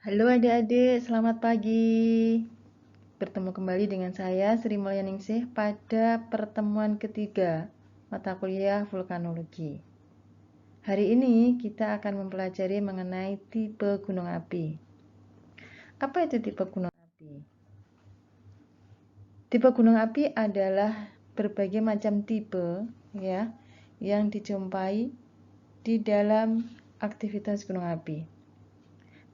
Halo adik-adik, selamat pagi. Bertemu kembali dengan saya Sri Mulyaningsih pada pertemuan ketiga mata kuliah vulkanologi. Hari ini kita akan mempelajari mengenai tipe gunung api. Apa itu tipe gunung api? Tipe gunung api adalah berbagai macam tipe ya yang dijumpai di dalam aktivitas gunung api.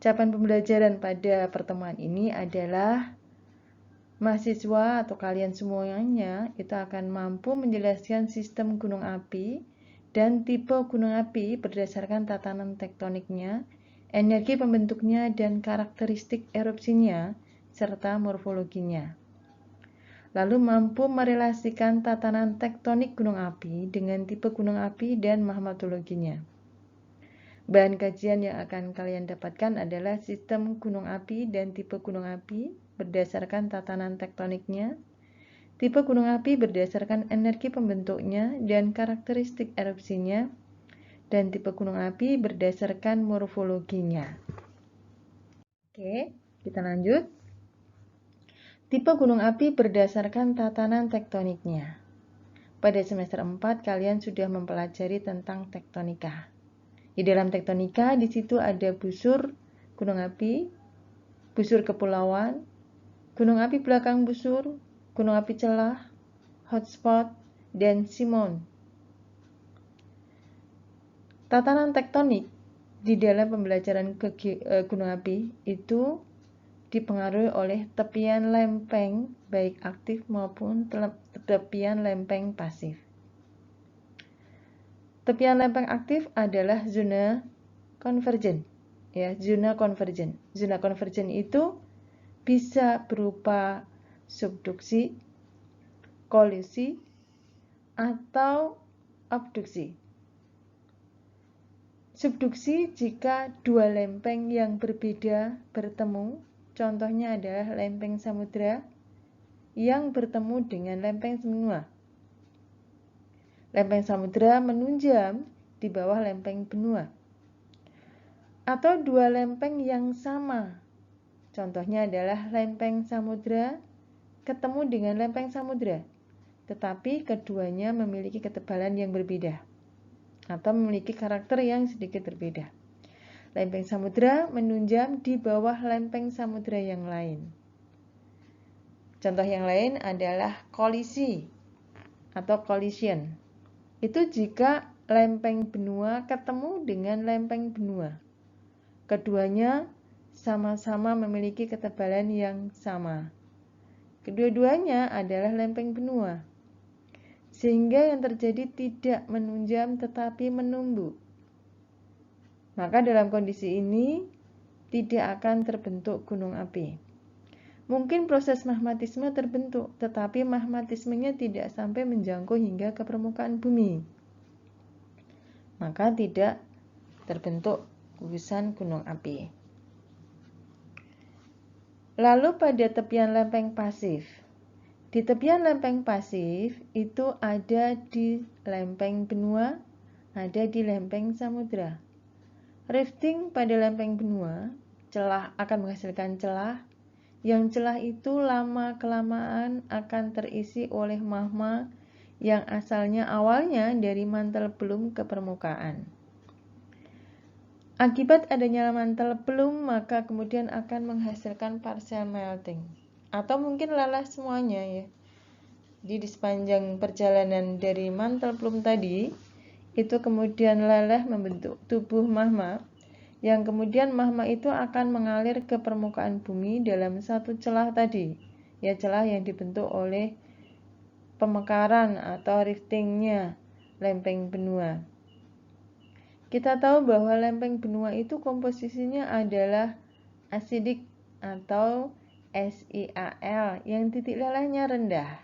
Capaian pembelajaran pada pertemuan ini adalah mahasiswa atau kalian semuanya itu akan mampu menjelaskan sistem gunung api dan tipe gunung api berdasarkan tatanan tektoniknya, energi pembentuknya, dan karakteristik erupsinya, serta morfologinya. Lalu mampu merelasikan tatanan tektonik gunung api dengan tipe gunung api dan magmatologinya. Bahan kajian yang akan kalian dapatkan adalah sistem gunung api dan tipe gunung api berdasarkan tatanan tektoniknya, tipe gunung api berdasarkan energi pembentuknya dan karakteristik erupsinya, dan tipe gunung api berdasarkan morfologinya. Oke, kita lanjut. Tipe gunung api berdasarkan tatanan tektoniknya. Pada semester 4 kalian sudah mempelajari tentang tektonika. Di dalam tektonika di situ ada busur gunung api, busur kepulauan, gunung api belakang busur, gunung api celah, hotspot, dan simon. Tatanan tektonik di dalam pembelajaran gunung api itu dipengaruhi oleh tepian lempeng baik aktif maupun tepian lempeng pasif. Tepian lempeng aktif adalah zona konvergen. Ya, zona konvergen. Zona konvergen itu bisa berupa subduksi, kolusi, atau abduksi. Subduksi jika dua lempeng yang berbeda bertemu, contohnya adalah lempeng samudra yang bertemu dengan lempeng benua. Lempeng samudra menunjam di bawah lempeng benua. Atau dua lempeng yang sama, contohnya adalah lempeng samudra ketemu dengan lempeng samudra, tetapi keduanya memiliki ketebalan yang berbeda atau memiliki karakter yang sedikit berbeda. Lempeng samudra menunjam di bawah lempeng samudra yang lain. Contoh yang lain adalah kolisi atau collision. Itu jika lempeng benua ketemu dengan lempeng benua. Keduanya sama-sama memiliki ketebalan yang sama. Kedua-duanya adalah lempeng benua. Sehingga yang terjadi tidak menunjam tetapi menumbuk. Maka dalam kondisi ini tidak akan terbentuk gunung api. Mungkin proses magmatisme terbentuk, tetapi magmatismenya tidak sampai menjangkau hingga ke permukaan bumi. Maka tidak terbentuk gugusan gunung api. Lalu pada tepian lempeng pasif. Di tepian lempeng pasif itu ada di lempeng benua, ada di lempeng samudra. Rifting pada lempeng benua, celah akan menghasilkan celah, yang celah itu lama-kelamaan akan terisi oleh magma yang asalnya awalnya dari mantel belum ke permukaan. Akibat adanya mantel belum, maka kemudian akan menghasilkan partial melting. Atau mungkin lelah semuanya ya. Jadi di sepanjang perjalanan dari mantel belum tadi, itu kemudian lelah membentuk tubuh magma, yang kemudian magma itu akan mengalir ke permukaan bumi dalam satu celah tadi, ya celah yang dibentuk oleh pemekaran atau riftingnya lempeng benua. Kita tahu bahwa lempeng benua itu komposisinya adalah asidik atau SiAl yang titik lelahnya rendah.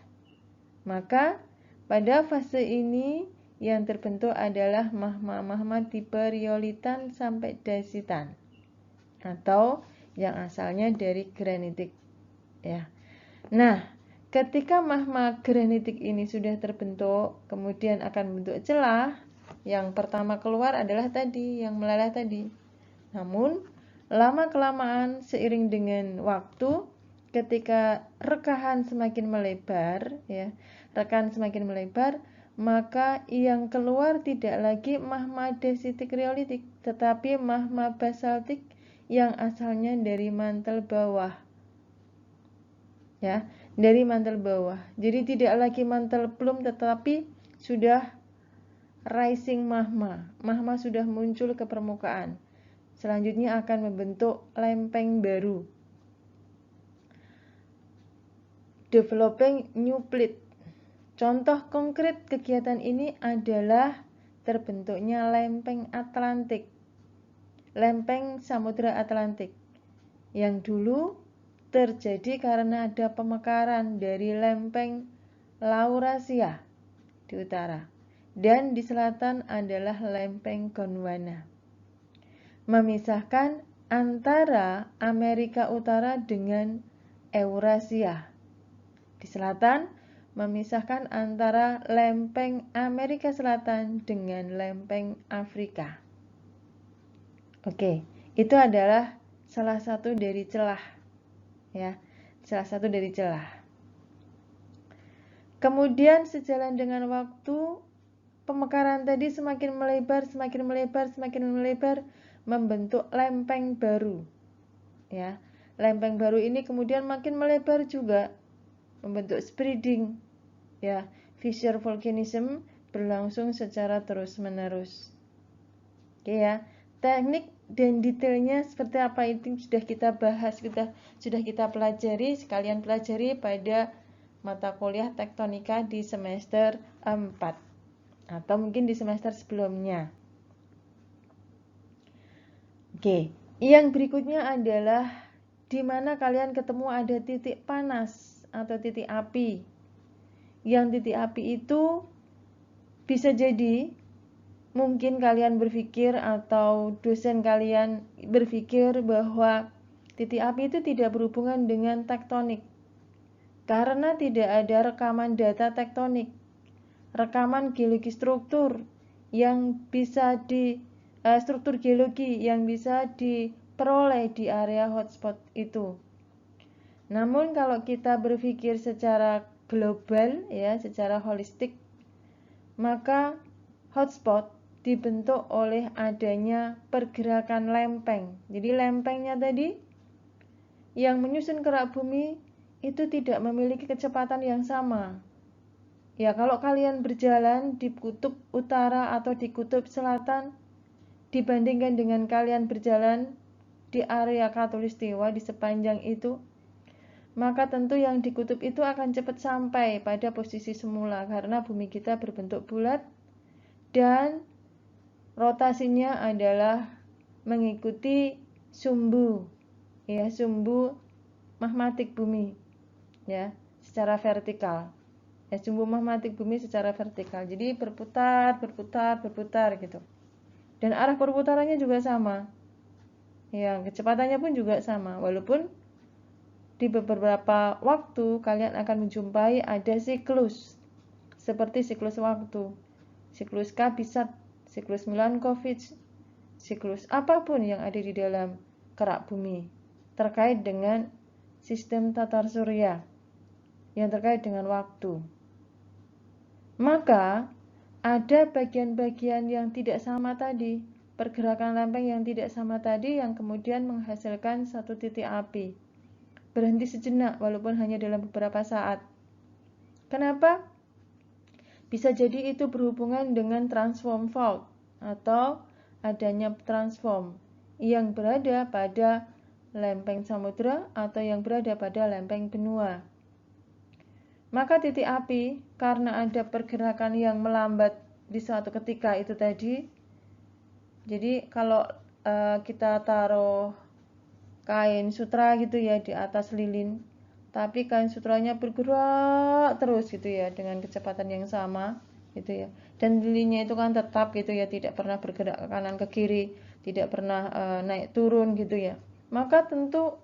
Maka pada fase ini yang terbentuk adalah magma-magma tipe riolitan sampai dasitan atau yang asalnya dari granitik ya. Nah, ketika magma granitik ini sudah terbentuk, kemudian akan membentuk celah. Yang pertama keluar adalah tadi yang meleleh tadi. Namun Lama-kelamaan seiring dengan waktu, ketika rekahan semakin melebar, ya, rekahan semakin melebar, maka yang keluar tidak lagi magma desitik riolitik, tetapi magma basaltik yang asalnya dari mantel bawah. Ya, dari mantel bawah. Jadi tidak lagi mantel plume, tetapi sudah rising magma. Magma sudah muncul ke permukaan. Selanjutnya akan membentuk lempeng baru. Developing new plate. Contoh konkret kegiatan ini adalah terbentuknya lempeng Atlantik, lempeng Samudra Atlantik, yang dulu terjadi karena ada pemekaran dari lempeng Laurasia di utara, dan di selatan adalah lempeng Gondwana, memisahkan antara Amerika Utara dengan Eurasia. Di selatan memisahkan antara lempeng Amerika Selatan dengan lempeng Afrika. Oke, itu adalah salah satu dari celah, ya, salah satu dari celah. Kemudian sejalan dengan waktu, pemekaran tadi semakin melebar, semakin melebar, semakin melebar, membentuk lempeng baru, ya. Lempeng baru ini kemudian makin melebar juga, membentuk spreading, ya. Fissure volcanism berlangsung secara terus-menerus. Oke ya, teknik dan detailnya seperti apa itu sudah kita bahas, sudah kita pelajari, sekalian pelajari pada mata kuliah tektonika di semester 4 atau mungkin di semester sebelumnya. Oke, yang berikutnya adalah di mana kalian ketemu ada titik panas atau titik api. Yang titik api itu bisa jadi mungkin kalian berpikir atau dosen kalian berpikir bahwa titik api itu tidak berhubungan dengan tektonik karena tidak ada rekaman data tektonik, rekaman geologi struktur yang bisa struktur geologi yang bisa diperoleh di area hotspot itu. Namun kalau kita berpikir secara global, ya, secara holistik, maka hotspot dibentuk oleh adanya pergerakan lempeng. Jadi lempengnya tadi yang menyusun kerak bumi itu tidak memiliki kecepatan yang sama. Ya, kalau kalian berjalan di kutub utara atau di kutub selatan dibandingkan dengan kalian berjalan di area khatulistiwa di sepanjang itu, maka tentu yang di kutub itu akan cepat sampai pada posisi semula karena bumi kita berbentuk bulat dan rotasinya adalah mengikuti sumbu, ya, sumbu magmatik bumi, ya, secara vertikal. Ya, sumbu magmatik bumi secara vertikal. Jadi berputar gitu. Dan arah perputarannya juga sama. Ya, kecepatannya pun juga sama. Walaupun di beberapa waktu kalian akan menjumpai ada siklus seperti siklus waktu, siklus Kabisat, siklus Milankovitch, siklus apapun yang ada di dalam kerak bumi terkait dengan sistem tatar surya yang terkait dengan waktu. Maka ada bagian-bagian yang tidak sama tadi, pergerakan lempeng yang tidak sama tadi yang kemudian menghasilkan satu titik api. Berhenti sejenak walaupun hanya dalam beberapa saat. Kenapa? Bisa jadi itu berhubungan dengan transform fault atau adanya transform yang berada pada lempeng samudra atau yang berada pada lempeng benua. Maka titik api karena ada pergerakan yang melambat di suatu ketika itu tadi. Jadi kalau kita taruh kain sutra gitu ya di atas lilin, tapi kain sutranya bergerak terus gitu ya dengan kecepatan yang sama gitu ya, dan lilinnya itu kan tetap gitu ya, tidak pernah bergerak ke kanan ke kiri, tidak pernah naik turun gitu ya, maka tentu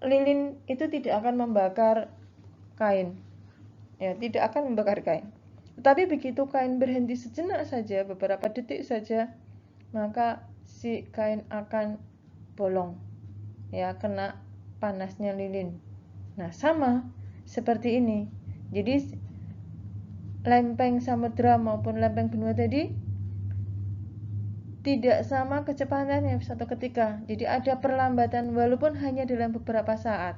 lilin itu tidak akan membakar kain, ya, tidak akan membakar kain. Tetapi begitu kain berhenti sejenak saja, beberapa detik saja, maka si kain akan bolong, ya, kena panasnya lilin. Nah, sama seperti ini. Jadi lempeng samudra maupun lempeng benua tadi tidak sama kecepatannya satu ketika. Jadi ada perlambatan walaupun hanya dalam beberapa saat.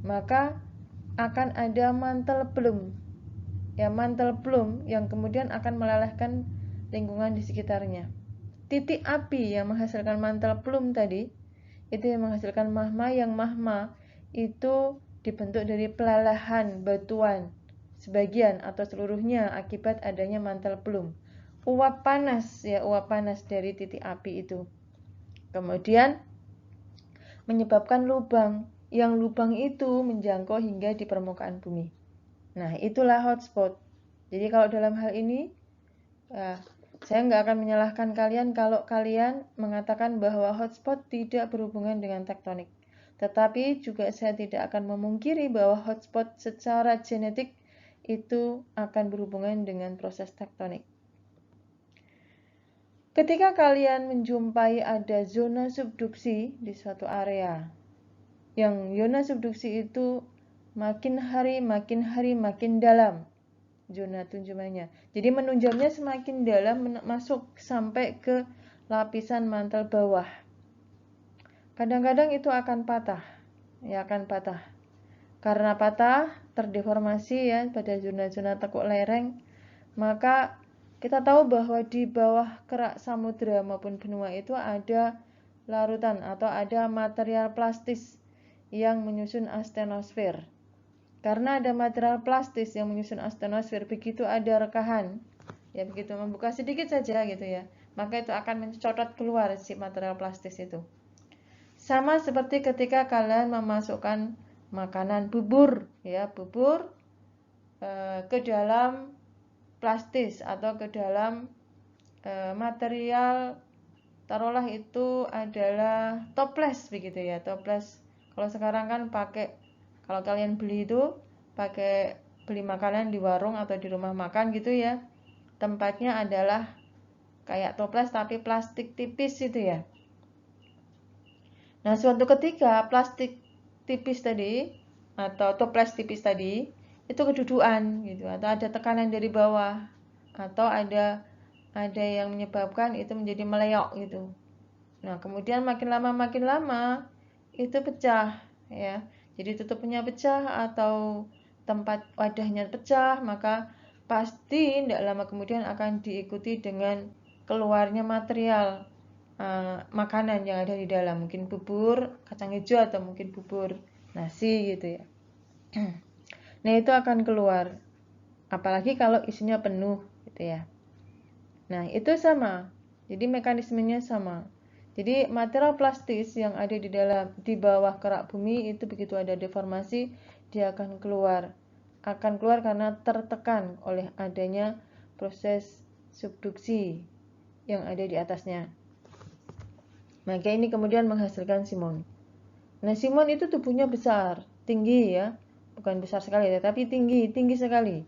Maka akan ada mantel belum. Ya, mantel belum yang kemudian akan melelehkan lingkungan di sekitarnya. Titik api yang menghasilkan mantel belum tadi itu yang menghasilkan magma, yang magma itu dibentuk dari pelelehan batuan sebagian atau seluruhnya akibat adanya mantel belum. Uap panas, ya, uap panas dari titik api itu kemudian menyebabkan lubang, yang lubang itu menjangkau hingga di permukaan bumi. Nah, itulah hotspot. Jadi kalau dalam hal ini saya nggak akan menyalahkan kalian kalau kalian mengatakan bahwa hotspot tidak berhubungan dengan tektonik. Tetapi juga saya tidak akan memungkiri bahwa hotspot secara genetik itu akan berhubungan dengan proses tektonik. Ketika kalian menjumpai ada zona subduksi di suatu area, yang zona subduksi itu makin hari makin dalam zona tunjumannya. Jadi menunjamnya semakin dalam, masuk sampai ke lapisan mantel bawah. Kadang-kadang itu akan patah, ya, akan patah. Karena patah, terdeformasi, ya, pada zona-zona tekuk lereng, maka kita tahu bahwa di bawah kerak samudra maupun benua itu ada larutan atau ada material plastis yang menyusun astenosfer. Karena ada material plastis yang menyusun astenosfer, begitu ada rekahan, ya, begitu membuka sedikit saja gitu ya, maka itu akan mencocot keluar si material plastis itu. Sama seperti ketika kalian memasukkan makanan bubur, ya, bubur ke dalam plastis atau ke dalam material, taruhlah itu adalah toples begitu ya, toples. Kalau sekarang kan pakai, kalau kalian beli itu pakai beli makanan di warung atau di rumah makan gitu ya, tempatnya adalah kayak toples tapi plastik tipis itu ya. Nah, suatu ketika plastik tipis tadi atau toples tipis tadi itu kedudukan gitu, atau ada tekanan dari bawah, atau ada yang menyebabkan itu menjadi meleok gitu. Nah, kemudian makin lama itu pecah, ya. Jadi tutupnya pecah atau tempat wadahnya pecah, maka pasti tidak lama kemudian akan diikuti dengan keluarnya material makanan yang ada di dalam, mungkin bubur kacang hijau atau mungkin bubur nasi gitu ya. Nah, itu akan keluar, apalagi kalau isinya penuh gitu ya. Nah, itu sama. Jadi mekanismenya sama. Jadi material plastis yang ada di bawah kerak bumi itu begitu ada deformasi, dia akan keluar. Akan keluar karena tertekan oleh adanya proses subduksi yang ada di atasnya. Maka ini kemudian menghasilkan simon. Nah, simon itu tubuhnya besar, tinggi ya. Bukan besar sekali, tetapi tinggi sekali.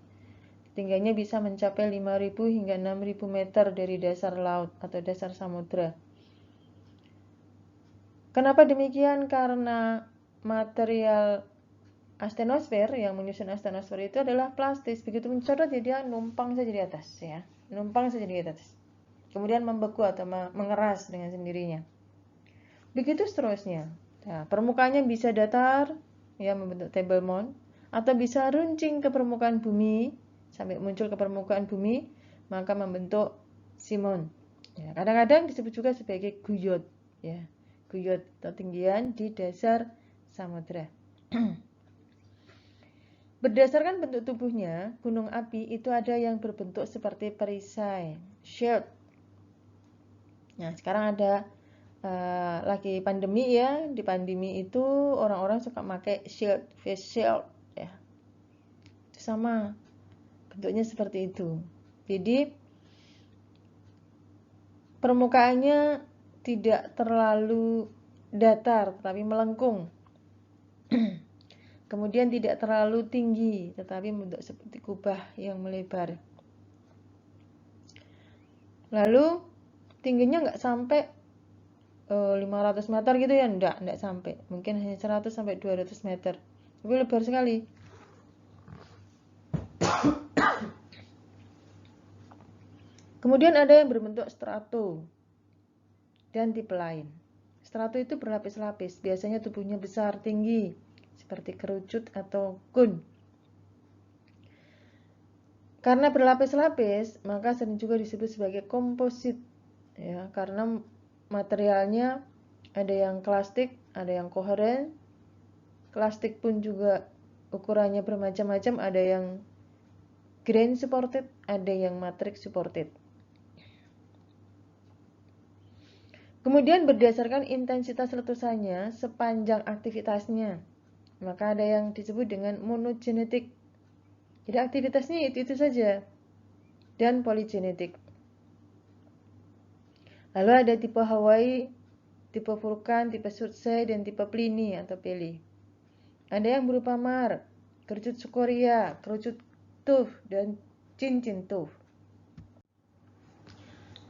Tingginya bisa mencapai 5.000 hingga 6.000 meter dari dasar laut atau dasar samudra. Kenapa demikian? Karena material astenosfer yang menyusun astenosfer itu adalah plastis. Begitu mencorot, jadi dia numpang saja di atas ya. Numpang saja di atas. Kemudian membeku atau mengeras dengan sendirinya. Begitu seterusnya. Nah, permukaannya bisa datar, ya, membentuk table mound, atau bisa runcing ke permukaan bumi sampai muncul ke permukaan bumi, maka membentuk simon. Ya, kadang-kadang disebut juga sebagai guyot, ya, guyot atau tinggian di dasar samudra. Berdasarkan bentuk tubuhnya, gunung api itu ada yang berbentuk seperti perisai, shield. Nah, sekarang ada lagi pandemi ya, di pandemi itu orang-orang suka pakai shield, face shield ya. Itu sama, bentuknya seperti itu. Jadi permukaannya tidak terlalu datar tetapi melengkung. Kemudian tidak terlalu tinggi tetapi bentuk seperti kubah yang melebar. Lalu tingginya nggak sampai 500 meter gitu ya, enggak sampai, mungkin hanya 100 sampai 200 meter, tapi lebar sekali. Kemudian ada yang berbentuk strato dan tipe lain. Strato itu berlapis-lapis, biasanya tubuhnya besar, tinggi, seperti kerucut atau kun. Karena berlapis-lapis, maka sering juga disebut sebagai komposit, ya, karena materialnya ada yang klastik, ada yang koheren. Klastik pun juga ukurannya bermacam-macam, ada yang grain supported, ada yang matrix supported. Kemudian berdasarkan intensitas letusannya sepanjang aktivitasnya, maka ada yang disebut dengan monogenetik. Jadi aktivitasnya itu saja, dan poligenetik. Lalu ada tipe Hawaii, tipe vulkan, tipe Surtsey, dan tipe Pliny atau Peli. Ada yang berupa mar, kerucut skoria, kerucut tuff, dan cincin tuff.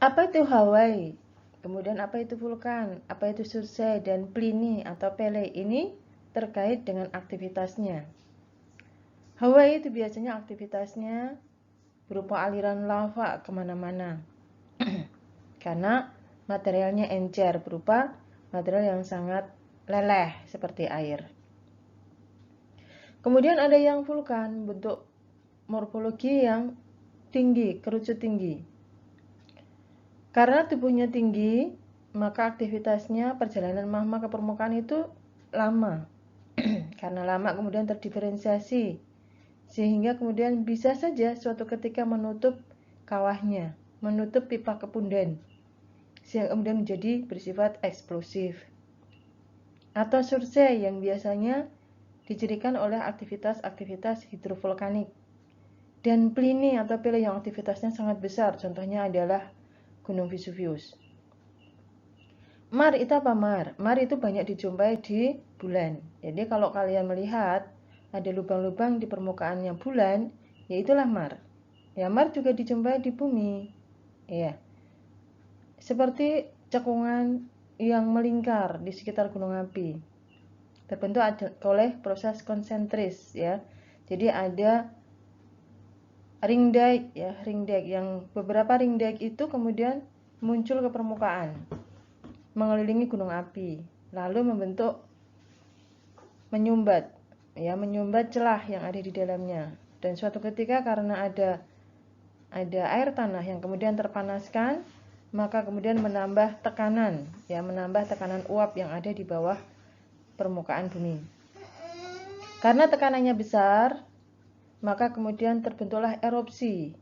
Apa itu Hawaii? Kemudian apa itu vulkan? Apa itu Surtsey dan Pliny atau Pele? Ini terkait dengan aktivitasnya. Hawaii itu biasanya aktivitasnya berupa aliran lava kemana-mana. Karena materialnya encer, berupa material yang sangat leleh seperti air. Kemudian ada yang vulkan, bentuk morfologi yang tinggi, kerucut tinggi. Karena tubuhnya tinggi, maka aktivitasnya perjalanan magma ke permukaan itu lama. Karena lama kemudian terdiferensiasi, sehingga kemudian bisa saja suatu ketika menutup kawahnya, menutup pipa kepundan, sehingga kemudian menjadi bersifat eksplosif. Atau Surtsey yang biasanya dicirikan oleh aktivitas-aktivitas hidrovulkanik. Dan Pliny atau Pele yang aktivitasnya sangat besar, contohnya adalah Gunung Vesuvius. Mar itu apa mar? Mar itu banyak dijumpai di bulan. Jadi kalau kalian melihat ada lubang-lubang di permukaannya bulan, ya itulah mar. Ya, mar juga dijumpai di bumi. Ya. Seperti cekungan yang melingkar di sekitar gunung api, terbentuk oleh proses konsentris, ya. Jadi ada ring dike, ya, ring dike yang beberapa ring dike itu kemudian muncul ke permukaan mengelilingi gunung api, lalu membentuk menyumbat, ya, menyumbat celah yang ada di dalamnya. Dan suatu ketika karena ada air tanah yang kemudian terpanaskan, maka kemudian menambah tekanan, ya, menambah tekanan uap yang ada di bawah permukaan bumi. Karena tekanannya besar, maka kemudian terbentuklah erupsi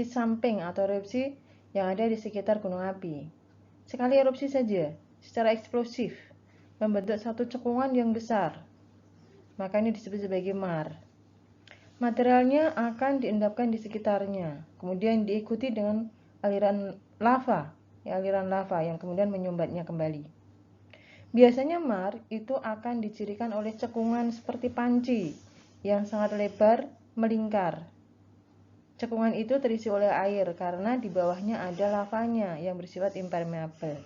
samping atau erupsi yang ada di sekitar gunung api. Sekali erupsi saja, secara eksplosif, membentuk satu cekungan yang besar, maka ini disebut sebagai mar. Materialnya akan diendapkan di sekitarnya, kemudian diikuti dengan aliran lava, ya, aliran lava yang kemudian menyumbatnya kembali. Biasanya mar itu akan dicirikan oleh cekungan seperti panci yang sangat lebar melingkar. Cekungan itu terisi oleh air karena di bawahnya ada lavanya yang bersifat impermeable.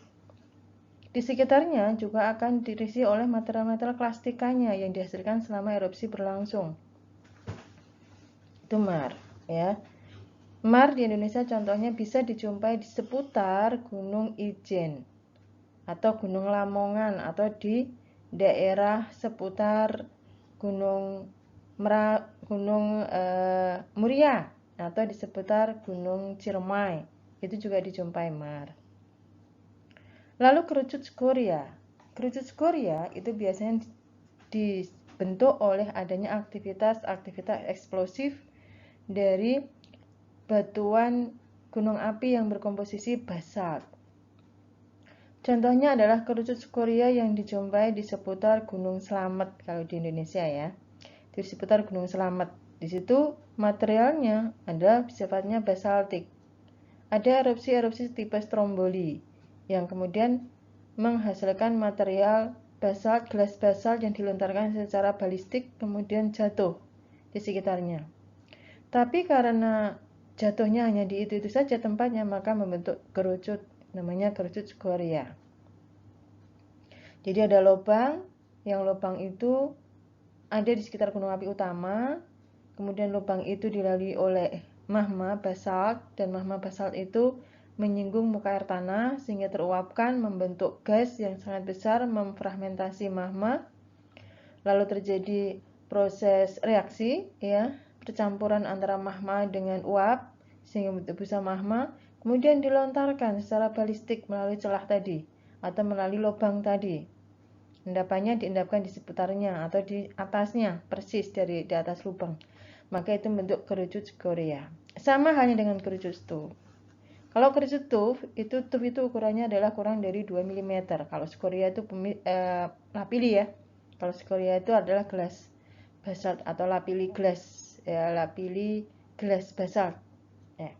Di sekitarnya juga akan diisi oleh material-material plastikanya yang dihasilkan selama erupsi berlangsung. Itu mar, ya. Mar di Indonesia contohnya bisa dijumpai di seputar Gunung Ijen atau Gunung Lamongan atau di daerah seputar Gunung Muria atau di seputar Gunung Ciremai, itu juga dijumpai mar. Lalu kerucut skoria. Kerucut skoria itu biasanya dibentuk oleh adanya aktivitas eksplosif dari batuan gunung api yang berkomposisi basalt. Contohnya adalah kerucut skoria yang dijumpai di seputar Gunung Slamet kalau di Indonesia, ya. Di seputar Gunung Slamet. Di situ materialnya adalah sifatnya basaltik. Ada erupsi-erupsi tipe stromboli yang kemudian menghasilkan material basalt, gelas basalt yang dilontarkan secara balistik kemudian jatuh di sekitarnya. Tapi karena jatuhnya hanya di itu saja tempatnya, maka membentuk kerucut, namanya kerucut skoria. Jadi ada lubang, yang lubang itu ada di sekitar gunung api utama, kemudian lubang itu dilalui oleh magma basalt, dan magma basalt itu menyinggung muka air tanah sehingga teruapkan membentuk gas yang sangat besar, memfragmentasi magma, lalu terjadi proses reaksi, ya, percampuran antara magma dengan uap sehingga bentuk busa magma, kemudian dilontarkan secara balistik melalui celah tadi atau melalui lubang tadi. Endapannya diendapkan di seputarnya atau di atasnya, persis di atas lubang. Maka itu bentuk kerucut skoria. Sama halnya dengan kerucut tuff. Kalau kerucut tuff itu ukurannya adalah kurang dari 2 mm. Kalau skoria itu lapili ya. Kalau skoria itu adalah gelas basalt atau lapili glass, ya, lapili glass basalt. Ya.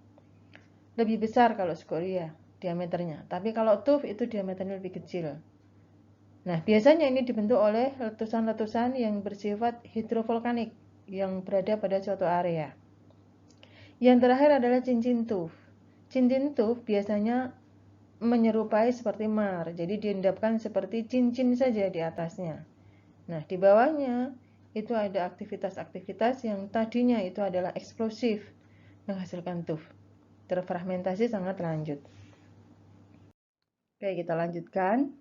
Lebih besar kalau skoria diameternya, tapi kalau tuff itu diameternya lebih kecil. Nah, biasanya ini dibentuk oleh letusan-letusan yang bersifat hidrovulkanik yang berada pada suatu area. Yang terakhir adalah cincin tuff. Cincin tuff biasanya menyerupai seperti mar, jadi diendapkan seperti cincin saja di atasnya. Nah, di bawahnya itu ada aktivitas-aktivitas yang tadinya itu adalah eksplosif menghasilkan tuff. Terfragmentasi sangat lanjut. Oke, kita lanjutkan.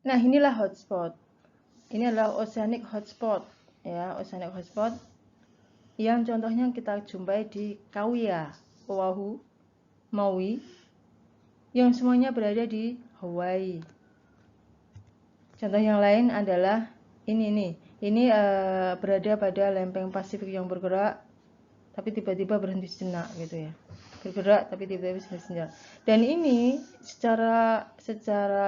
Nah, inilah hotspot. Ini adalah oceanic hotspot, ya, oceanic hotspot yang contohnya kita jumpai di Kauai, Oahu, Maui, yang semuanya berada di Hawaii. Contoh yang lain adalah ini nih. Ini berada pada lempeng Pasifik yang bergerak, tapi tiba-tiba berhenti sejenak gitu ya. Bergerak tapi tiba-tiba berhenti sejenak. Dan ini secara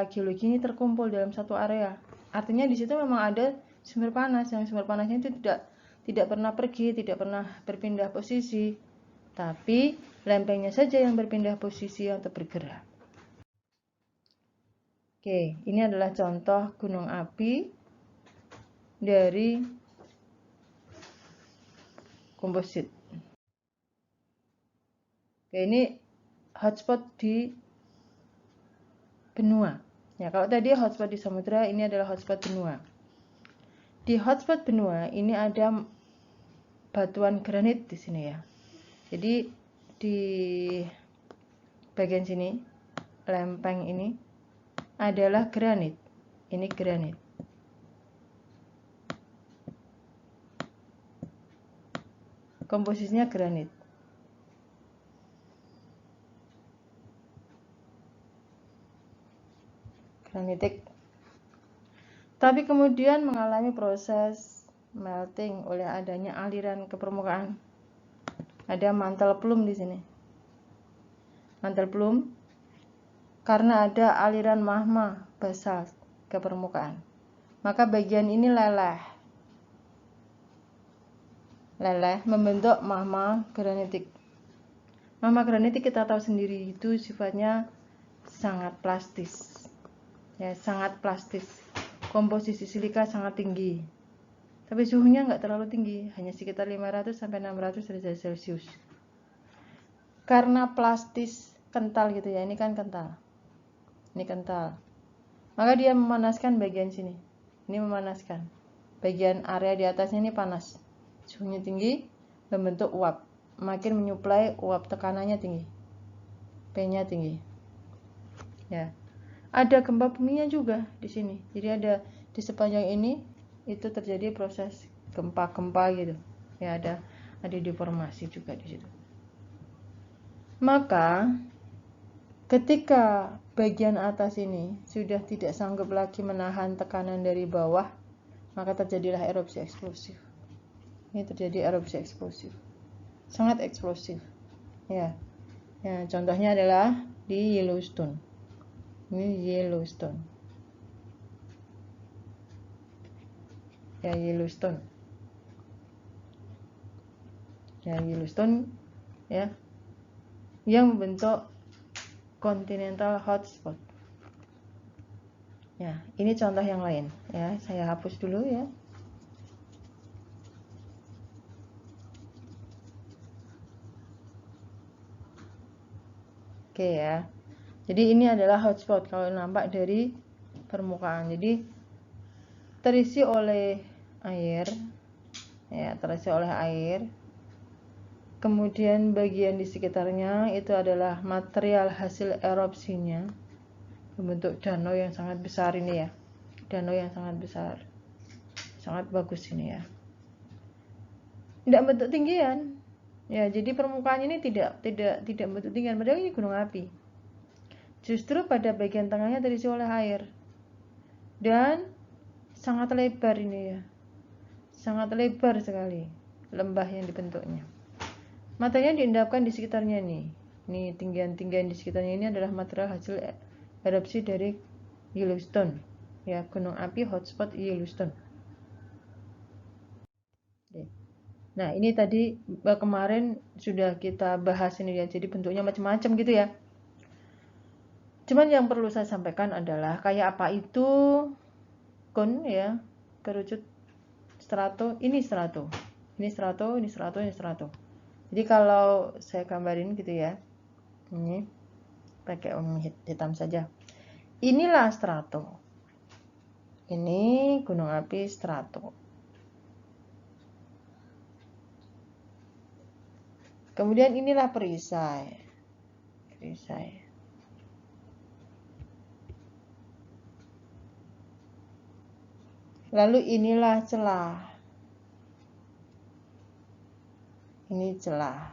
geologi ini terkumpul dalam satu area. Artinya di situ memang ada sumber panas, yang sumber panasnya itu tidak pernah pergi, tidak pernah berpindah posisi, tapi lempengnya saja yang berpindah posisi atau bergerak. Oke, ini adalah contoh gunung api dari komposit. Oke, ini hotspot di benua. Ya, kalau tadi hotspot di samudra, ini adalah hotspot benua. Di hotspot benua ini ada batuan granit di sini ya. Jadi di bagian sini lempeng ini adalah granit. Ini granit. Komposisinya granit. Granitik. Tapi kemudian mengalami proses melting oleh adanya aliran ke permukaan. Ada mantel plum di sini. Mantel plum karena ada aliran magma basalt ke permukaan. Maka bagian ini leleh. Leleh membentuk magma granitik. Magma granitik kita tahu sendiri itu sifatnya sangat plastis. Ya, sangat plastis. Komposisi silika sangat tinggi. Tapi suhunya nggak terlalu tinggi, hanya sekitar 500 sampai 600 derajat Celcius. Karena plastis kental gitu ya, ini kan kental. Ini kental. Maka dia memanaskan bagian sini. Ini memanaskan. Bagian area di atasnya ini panas. Suhunya tinggi, membentuk uap. Makin menyuplai uap, tekanannya tinggi. P-nya tinggi. Ya. Ada gempa buminya juga di sini. Jadi ada di sepanjang ini itu terjadi proses gempa-gempa gitu. Ya, ada deformasi juga di situ. Maka ketika bagian atas ini sudah tidak sanggup lagi menahan tekanan dari bawah, maka terjadilah erupsi eksplosif. Ini terjadi erupsi eksplosif. Sangat eksplosif. Ya. Ya, contohnya adalah di Yellowstone. Ini Yellowstone. Ya, Yellowstone. Ya, Yellowstone ya. Yang membentuk continental hotspot. Ya, ini contoh yang lain ya. Saya hapus dulu ya. Oke ya. Jadi ini adalah hotspot kalau nampak dari permukaan. Jadi terisi oleh air, ya, terisi oleh air. Kemudian bagian di sekitarnya itu adalah material hasil erupsinya, membentuk danau yang sangat besar ini ya, danau yang sangat besar, sangat bagus ini ya. Tidak bentuk tinggian, ya. Jadi permukaannya ini tidak bentuk tinggian, padahal ini gunung api. Justru pada bagian tengahnya terisi oleh air dan sangat lebar ini ya, sangat lebar sekali lembah yang dibentuknya. Material yang diendapkan di sekitarnya nih. Ini tinggian-tinggian di sekitarnya ini adalah material hasil erupsi dari Yellowstone. Ya, gunung api hotspot Yellowstone. Nah, ini tadi kemarin sudah kita bahas ini ya. Jadi bentuknya macam-macam gitu ya. Cuman yang perlu saya sampaikan adalah kayak apa itu cone ya, kerucut strato, ini strato. Ini strato, ini strato, ini strato. Jadi kalau saya gambarin gitu ya, ini pakai hitam saja. Inilah strato. Ini gunung api strato. Kemudian inilah perisai. Perisai. Lalu inilah celah. Ini celah.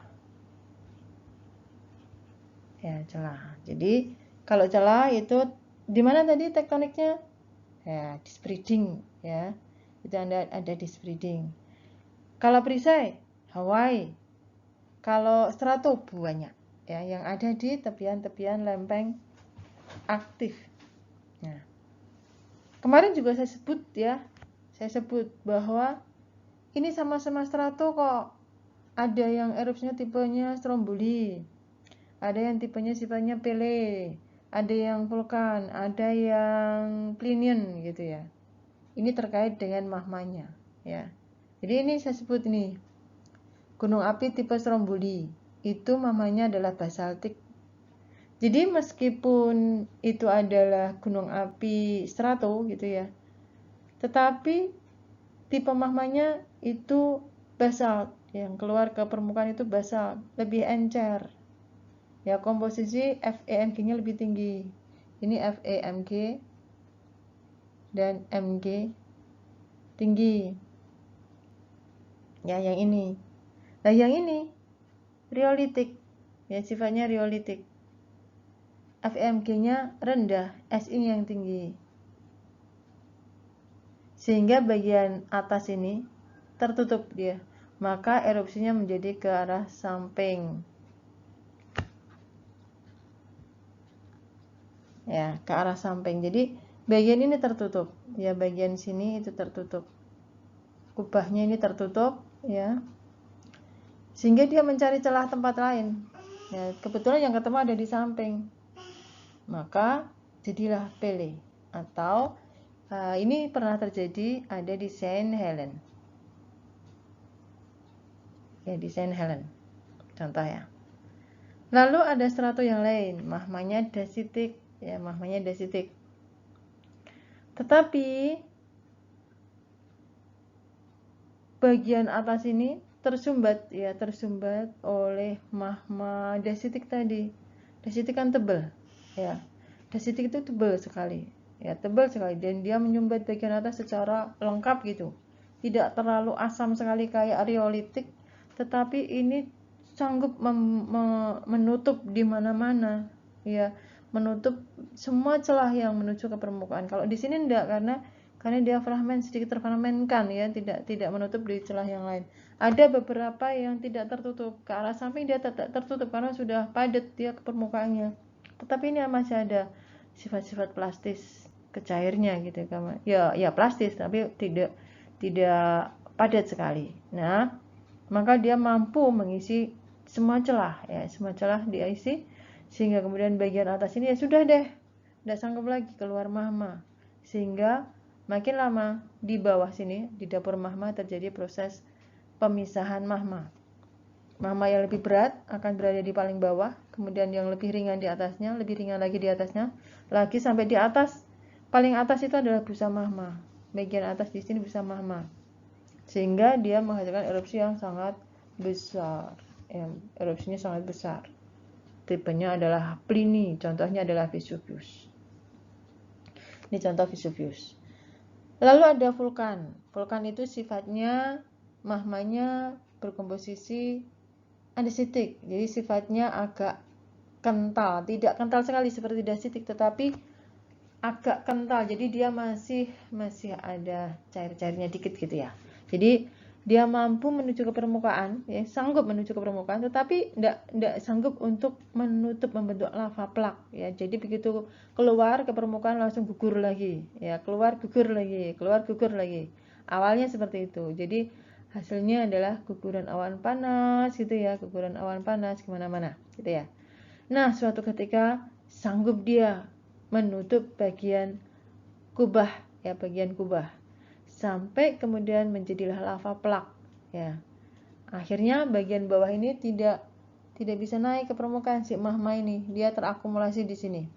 Ya, celah. Jadi kalau celah itu di mana tadi tektoniknya? Ya, disbreeding ya. Itu ada disbreeding. Kalau perisai, Hawaii. Kalau strato banyak ya, yang ada di tepian-tepian lempeng aktif. Nah, kemarin juga saya sebut bahwa ini sama-sama strato kok. Ada yang erupsinya tipenya stromboli, ada yang tipenya sifatnya pele, ada yang vulkan, ada yang plinian gitu ya. Ini terkait dengan mahmanya ya. Jadi ini saya sebut ini gunung api tipe stromboli, itu mahmanya adalah basaltik. Jadi meskipun itu adalah gunung api strato gitu ya, tetapi tipe mahmanya itu basalt, yang keluar ke permukaan itu basalt, lebih encer. Ya, komposisi FeMg-nya lebih tinggi. Ini FeMg dan Mg tinggi. Ya, yang ini. Nah, yang ini riolitik. Ya, sifatnya riolitik. FeMg-nya rendah, Si yang tinggi. Sehingga bagian atas ini tertutup dia. Maka erupsinya menjadi ke arah samping. Ya, ke arah samping. Jadi bagian ini tertutup. Ya, bagian sini itu tertutup. Kubahnya ini tertutup ya. Sehingga dia mencari celah tempat lain. Ya, kebetulan yang ketemu ada di samping. Maka jadilah pele atau ini pernah terjadi ada di Saint Helen. Ya, di Saint Helen. Contoh ya. Lalu ada strato yang lain, mahmanya dasitik, ya, mahmanya dasitik. Tetapi bagian atas ini tersumbat ya, tersumbat oleh mahma dasitik tadi. Dasitik kan tebal, ya. Dasitik itu tebal sekali, ya, tebal sekali, dan dia menyumbat bagian atas secara lengkap gitu. Tidak terlalu asam sekali kayak riolitik, tetapi ini sanggup menutup di mana-mana, ya, menutup semua celah yang menuju ke permukaan. Kalau di sini enggak, karena dia fragmen, sedikit terfragmenkan ya, tidak menutup di celah yang lain. Ada beberapa yang tidak tertutup, ke arah samping dia tetap tertutup karena sudah padat dia ke permukaannya. Tetapi ini masih ada sifat-sifat plastis kecairnya gitu kan. Ya plastis tapi tidak padat sekali. Nah, maka dia mampu mengisi semua celah ya, semua celah diisi sehingga kemudian bagian atas ini ya sudah deh, tidak sanggup lagi keluar magma, sehingga makin lama di bawah sini di dapur magma terjadi proses pemisahan magma. Magma yang lebih berat akan berada di paling bawah, kemudian yang lebih ringan di atasnya, lebih ringan lagi di atasnya, lagi sampai di atas. Paling atas itu adalah busa magma. Bagian atas di sini busa magma. Sehingga dia menghasilkan erupsi yang sangat besar. Erupsinya sangat besar. Tipenya adalah Pliny, contohnya adalah Vesuvius. Ini contoh Vesuvius. Lalu ada vulkan. Vulkan itu sifatnya magmanya berkomposisi andesitik, jadi sifatnya agak kental, tidak kental sekali seperti dasitik, tetapi agak kental, jadi dia masih ada cair-cairnya dikit gitu ya. Jadi dia mampu menuju ke permukaan, ya, sanggup menuju ke permukaan, tetapi tidak sanggup untuk membentuk lava plak, ya. Jadi begitu keluar ke permukaan langsung gugur lagi, ya, keluar gugur lagi. Awalnya seperti itu. Jadi hasilnya adalah guguran awan panas gitu ya, guguran awan panas kemana-mana gitu ya. Nah, suatu ketika sanggup dia menutup bagian kubah, ya, bagian kubah, sampai kemudian menjadilah lava plak, ya. Akhirnya bagian bawah ini tidak bisa naik ke permukaan si magma ini, dia terakumulasi di sini,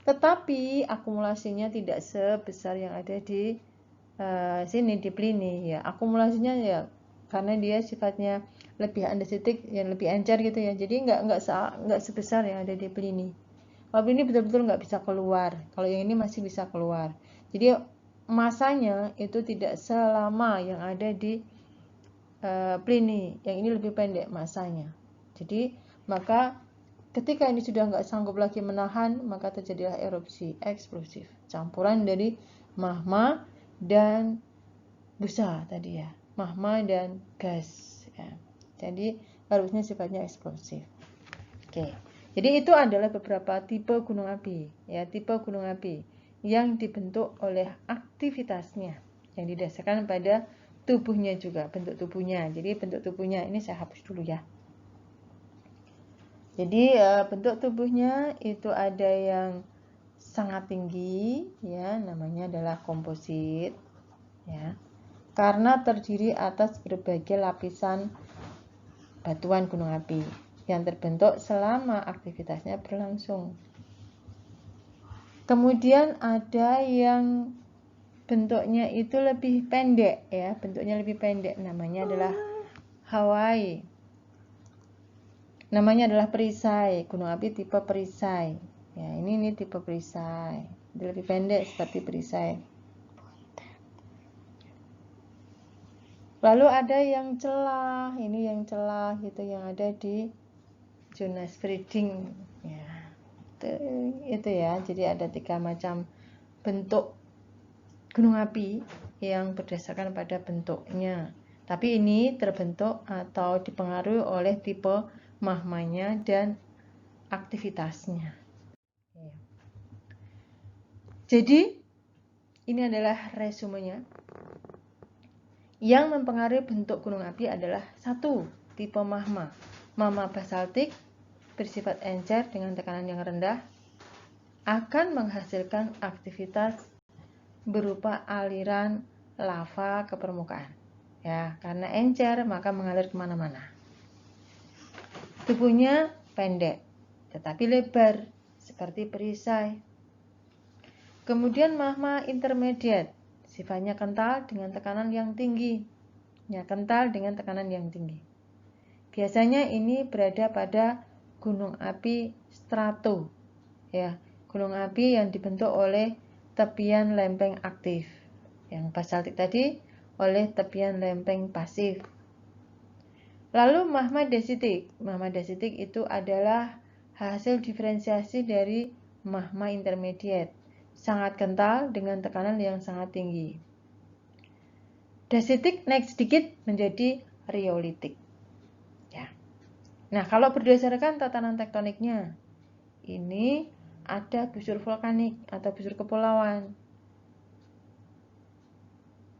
tetapi akumulasinya tidak sebesar yang ada di sini di Pliny, ya. Akumulasinya ya karena dia sifatnya lebih andesitik, yang lebih encer gitu ya, jadi nggak sebesar yang ada di Pliny. Kalau Pliny betul-betul nggak bisa keluar, kalau yang ini masih bisa keluar. Jadi masanya itu tidak selama yang ada di Pliny, yang ini lebih pendek masanya. Jadi maka ketika ini sudah nggak sanggup lagi menahan, maka terjadilah erupsi eksplosif, campuran dari magma dan busa tadi ya, magma dan gas ya. Jadi erupsinya sifatnya eksplosif. Oke. Jadi itu adalah beberapa tipe gunung api, ya, tipe gunung api yang dibentuk oleh aktivitasnya yang didasarkan pada tubuhnya juga, bentuk tubuhnya. Jadi bentuk tubuhnya ini saya hapus dulu ya. Jadi bentuk tubuhnya itu ada yang sangat tinggi, ya, namanya adalah komposit, ya, karena terdiri atas berbagai lapisan batuan gunung api yang terbentuk selama aktivitasnya berlangsung. Kemudian ada yang bentuknya itu lebih pendek, ya, bentuknya lebih pendek, namanya adalah Hawaii. Namanya adalah perisai, gunung api tipe perisai. Ya, ini tipe perisai. Dia lebih pendek seperti perisai. Lalu ada yang celah, ini yang celah gitu, yang ada di Jonas Breeding. Ya, itu ya. Jadi ada 3 macam bentuk gunung api yang berdasarkan pada bentuknya. Tapi ini terbentuk atau dipengaruhi oleh tipe magmanya dan aktivitasnya. Jadi ini adalah resumenya. Yang mempengaruhi bentuk gunung api adalah 1. Tipe magma. Magma basaltik bersifat encer dengan tekanan yang rendah akan menghasilkan aktivitas berupa aliran lava ke permukaan. Ya, karena encer maka mengalir kemana-mana. Tubuhnya pendek, tetapi lebar seperti perisai. Kemudian magma intermediate, sifatnya kental dengan tekanan yang tinggi. Ya, kental dengan tekanan yang tinggi. Biasanya ini berada pada gunung api strato. Ya, gunung api yang dibentuk oleh tepian lempeng aktif. Yang basaltik tadi oleh tepian lempeng pasif. Lalu magma dasitik. Magma dasitik itu adalah hasil diferensiasi dari magma intermediate. Sangat kental dengan tekanan yang sangat tinggi. Dasitik naik sedikit menjadi riolitik. Ya. Nah, kalau berdasarkan tatanan tektoniknya, ini ada busur vulkanik atau busur kepulauan.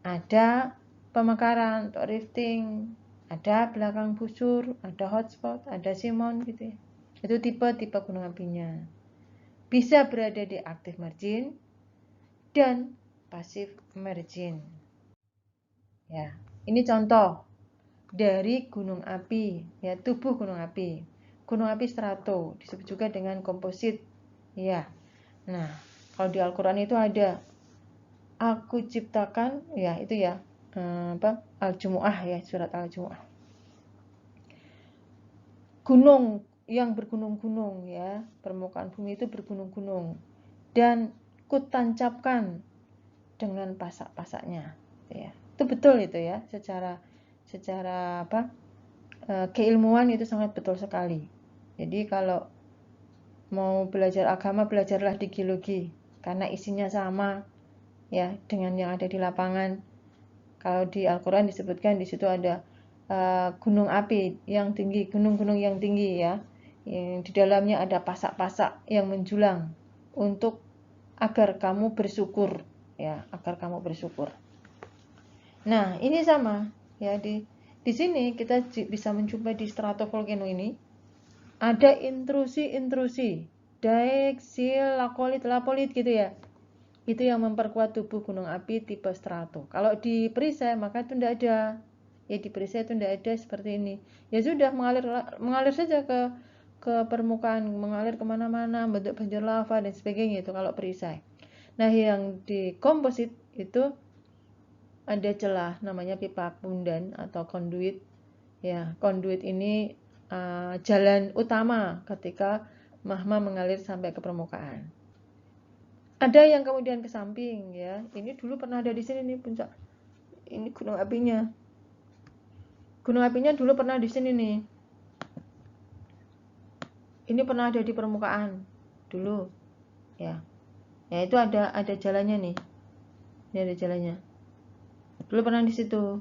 Ada pemekaran atau rifting, ada belakang busur, ada hotspot, ada simon gitu ya. Itu tipe-tipe gunung apinya. Bisa berada di active margin dan passive margin. Ya, ini contoh dari gunung api, ya, tubuh gunung api. Gunung api strato disebut juga dengan komposit, ya. Nah, kalau di Al-Qur'an itu ada aku ciptakan, ya itu ya, Al-Jumu'ah ya, surat Al-Jumu'ah. Gunung yang bergunung-gunung ya, permukaan bumi itu bergunung-gunung dan kutancapkan dengan pasak-pasaknya, ya. Itu betul itu ya, secara keilmuan itu sangat betul sekali. Jadi kalau mau belajar agama, belajarlah di geologi karena isinya sama ya dengan yang ada di lapangan. Kalau di Al-Qur'an disebutkan di situ ada gunung api yang tinggi, gunung-gunung yang tinggi ya. Yang di dalamnya ada pasak-pasak yang menjulang untuk agar kamu bersyukur ya, agar kamu bersyukur. Nah, ini sama ya, di sini kita bisa mencoba di stratovolcano ini ada intrusi-intrusi, daik, sil, lakolit, lapolit gitu ya. Itu yang memperkuat tubuh gunung api tipe strato. Kalau di perisai maka itu tidak ada. Ya di perisai itu tidak ada seperti ini. Ya sudah mengalir saja ke permukaan, mengalir kemana-mana, bentuk banjir lava dan sebagainya itu kalau perisai. Nah, yang di komposit itu ada celah namanya pipa pundan atau konduit. Ya, konduit ini jalan utama ketika magma mengalir sampai ke permukaan. Ada yang kemudian ke samping ya. Ini dulu pernah ada di sini nih puncak. Ini gunung apinya. Gunung apinya dulu pernah di sini nih. Ini pernah ada di permukaan dulu. Ya. Ya itu ada jalannya nih. Ini ada jalannya. Dulu pernah di situ.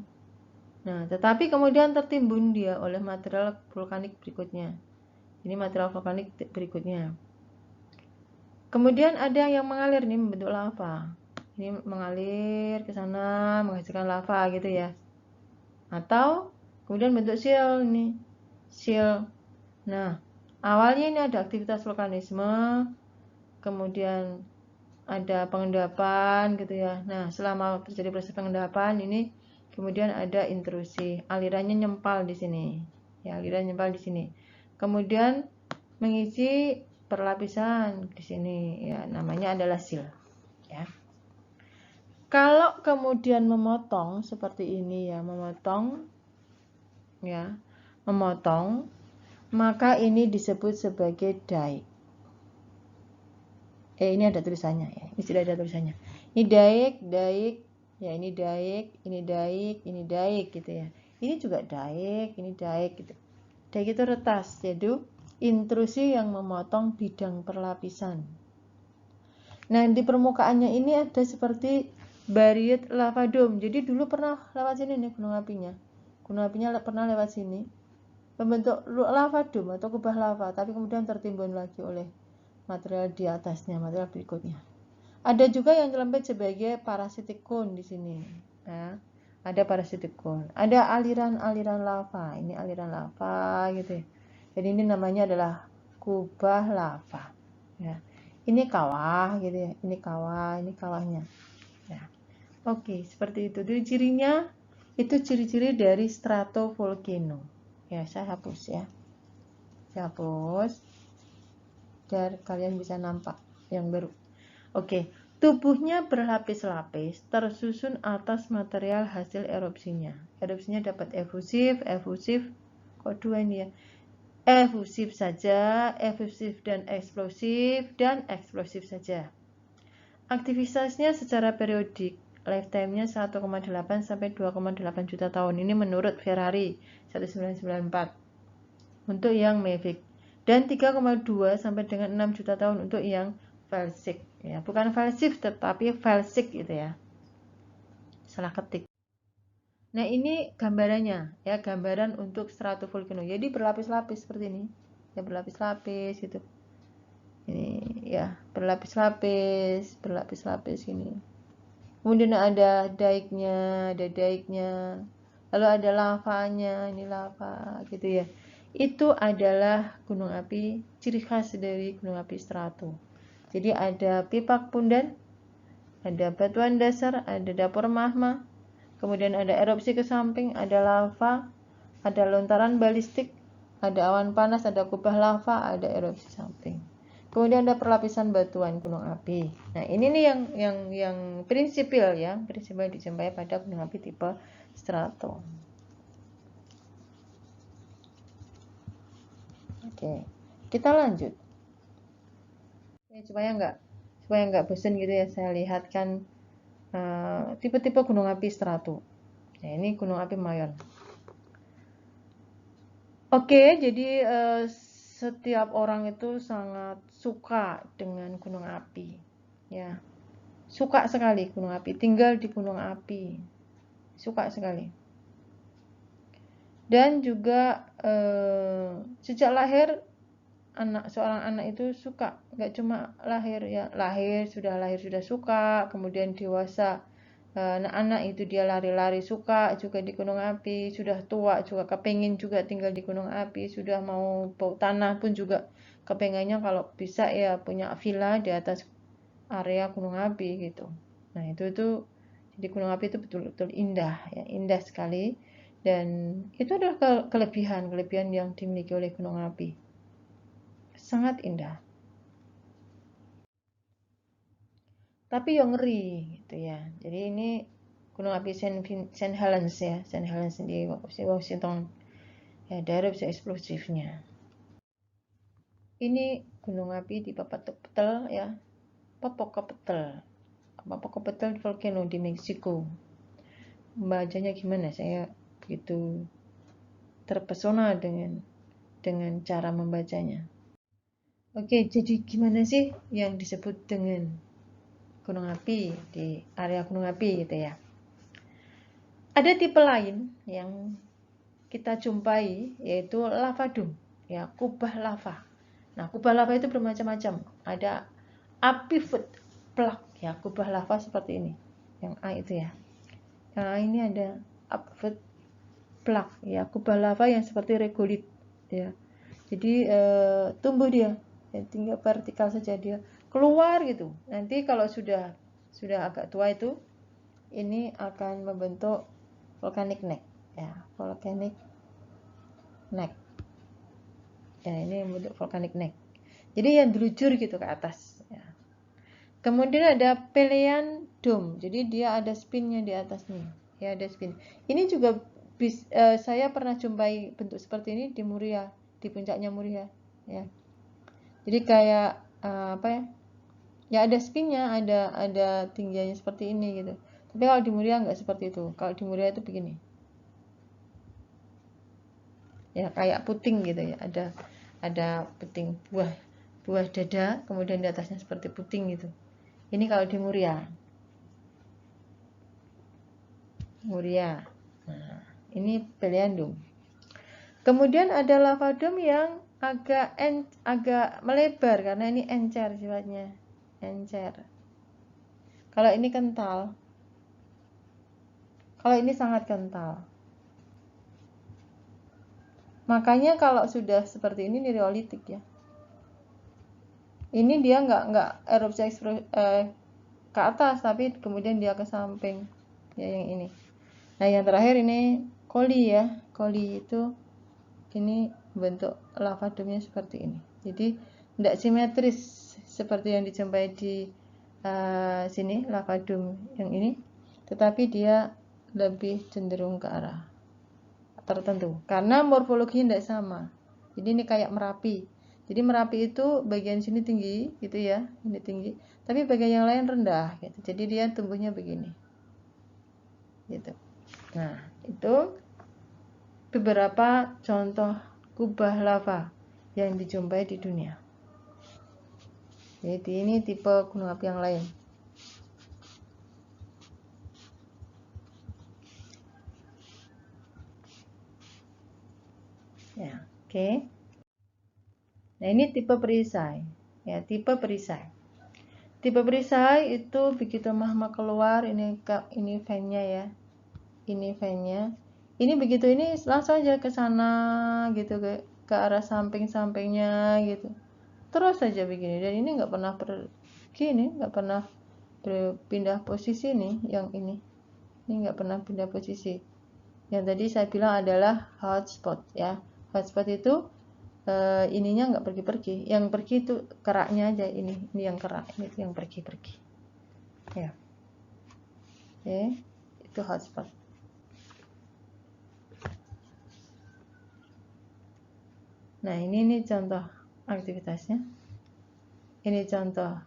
Nah, tetapi kemudian tertimbun dia oleh material vulkanik berikutnya. Ini material vulkanik berikutnya. Kemudian ada yang mengalir nih membentuk lava. Ini mengalir ke sana menghasilkan lava gitu ya. Atau kemudian bentuk sil nih. Sil. Nah, awalnya ini ada aktivitas vulkanisme, kemudian ada pengendapan gitu ya. Nah, selama terjadi proses pengendapan ini kemudian ada intrusi, alirannya nyempal di sini. Ya, aliran nyempal di sini. Kemudian mengisi perlapisan di sini ya, namanya adalah sil ya. Kalau kemudian memotong seperti ini ya, memotong ya, memotong, maka ini disebut sebagai daik. Ini ada tulisannya ya, ini sudah ada tulisannya. Ini daik, daik, ya ini daik, ini daik, ini daik gitu ya. Ini juga daik, ini daik gitu. Daik itu retas, jadi intrusi yang memotong bidang perlapisan. Nah, di permukaannya ini ada seperti bariet lava dome. Jadi dulu pernah lewat sini nih gunung apinya. Gunung apinya pernah lewat sini. Membentuk lava dome atau kubah lava, tapi kemudian tertimbun lagi oleh material di atasnya, material berikutnya. Ada juga yang nyelempet sebagai parasitic cone di sini. Ya. Ada parasitic cone. Ada aliran-aliran lava. Ini aliran lava gitu ya. Jadi ini namanya adalah kubah lava. Ya. Ini kawah gitu ya. Ini kawah, ini kawahnya. Ya. Oke, seperti itu. Jadi cirinya itu ciri-ciri dari stratovolcano. Ya, saya hapus ya. Saya hapus. Biar kalian bisa nampak yang baru. Oke, tubuhnya berlapis-lapis tersusun atas material hasil erupsinya. Erupsinya dapat efusif, kok dua ini ya. Efusif saja, efusif dan eksplosif saja. Aktivitasnya secara periodik, lifetime-nya 1,8 sampai 2,8 juta tahun. Ini menurut Ferrari 1994 untuk yang Mavic dan 3,2 sampai dengan 6 juta tahun untuk yang Felsik ya, bukan Felsif tetapi Felsik gitu ya, salah ketik. Nah, ini gambarannya ya, gambaran untuk stratovolcano. Jadi berlapis-lapis seperti ini ya, berlapis-lapis gitu. Ini ya, berlapis-lapis ini. Kemudian ada daiknya, lalu ada lavanya, ini lava gitu ya. Itu adalah gunung api, ciri khas dari gunung api strato. Jadi ada pipa pundan, ada batuan dasar, ada dapur magma, kemudian ada erupsi ke samping, ada lava, ada lontaran balistik, ada awan panas, ada kubah lava, ada erupsi samping. Kemudian ada perlapisan batuan gunung api. Nah, ini nih yang prinsipil ya, prinsipil dijumpai pada gunung api tipe strato. Oke, kita lanjut. Supaya nggak bosan gitu ya, saya lihatkan tipe-tipe gunung api strato. Nah, ini gunung api Mayon. Oke, jadi setiap orang itu sangat suka dengan gunung api, ya, suka sekali gunung api, tinggal di gunung api, suka sekali. Dan juga sejak lahir seorang anak itu suka, nggak cuma lahir ya, lahir sudah suka, kemudian dewasa, anak-anak itu dia lari-lari suka juga di gunung api, sudah tua juga kepengin juga tinggal di gunung api, sudah mau bau tanah pun juga kepengennya kalau bisa ya punya villa di atas area gunung api gitu. Nah itu jadi gunung api itu betul-betul indah ya, indah sekali, dan itu adalah kelebihan yang dimiliki oleh gunung api, sangat indah. Tapi yang ngeri gitu ya. Jadi ini gunung api St. Helens ya, St. Helens di Washington. Ya, ada erupsi eksplosifnya. Ini gunung api di Popocatépetl ya, Popocatépetl. Popocatépetl volcano di Meksiko. Bacanya gimana? Saya begitu terpesona dengan cara membacanya. Oke, jadi gimana sih yang disebut dengan gunung api di area gunung api gitu ya? Ada tipe lain yang kita jumpai yaitu lava dome, ya, kubah lava. Nah, kubah lava itu bermacam-macam. Ada apifoot plug ya, kubah lava seperti ini. Yang A itu ya. Yang A ini ada apifoot plug ya, kubah lava yang seperti regolit ya. Jadi tumbuh dia, ya, tinggal vertikal saja dia keluar gitu. Nanti kalau sudah agak tua itu, ini akan membentuk volcanic neck ya, volcanic neck ya, ini bentuk volcanic neck, jadi yang delujur gitu ke atas ya. Kemudian ada Pelian Dome, jadi dia ada spinnya di atasnya ya, ada spin. Ini juga saya pernah jumpai bentuk seperti ini di Muria, di puncaknya Muria ya. Jadi kayak apa ya, ya ada spinnya, ada tingginya seperti ini gitu. Tapi kalau di Muria nggak seperti itu. Kalau di Muria itu begini ya, kayak puting gitu ya, ada puting, buah dada, kemudian di atasnya seperti puting gitu. Ini kalau di Muria. Nah, ini Peliandum. Kemudian ada lava dome yang agak melebar karena ini encer sifatnya, encer. Kalau ini kental, kalau ini sangat kental. Makanya kalau sudah seperti ini neolitik ya. Ini dia nggak erupsi ke atas, tapi kemudian dia ke samping ya, yang ini. Nah yang terakhir ini Colli ya, Colli itu ini bentuk lava dome-nya seperti ini. Jadi tidak simetris seperti yang dijumpai di sini lava dome yang ini, tetapi dia lebih cenderung ke arah tertentu karena morfologinya tidak sama. Jadi ini kayak Merapi. Jadi Merapi itu bagian sini tinggi gitu ya, ini tinggi, tapi bagian yang lain rendah gitu. Jadi dia tumbuhnya begini gitu. Nah itu beberapa contoh kubah lava yang dijumpai di dunia. Jadi ini tipe gunung api yang lain. Ya, oke. Nah ini tipe perisai. Ya, tipe perisai. Tipe perisai itu begitu magma keluar, ini fan-nya ya. Ini fan-nya. Ini begitu ini langsung aja ke sana gitu, ke arah samping-sampingnya gitu. Terus saja begini, dan ini nggak pernah nggak pernah berpindah posisi nih, yang ini nggak pernah pindah posisi. Yang tadi saya bilang adalah hotspot ya. Hotspot itu ininya nggak pergi-pergi, yang pergi itu keraknya aja, ini yang kerak, ini yang pergi-pergi ya. Oke, itu hotspot. Nah, ini contoh aktivitasnya. Ini contoh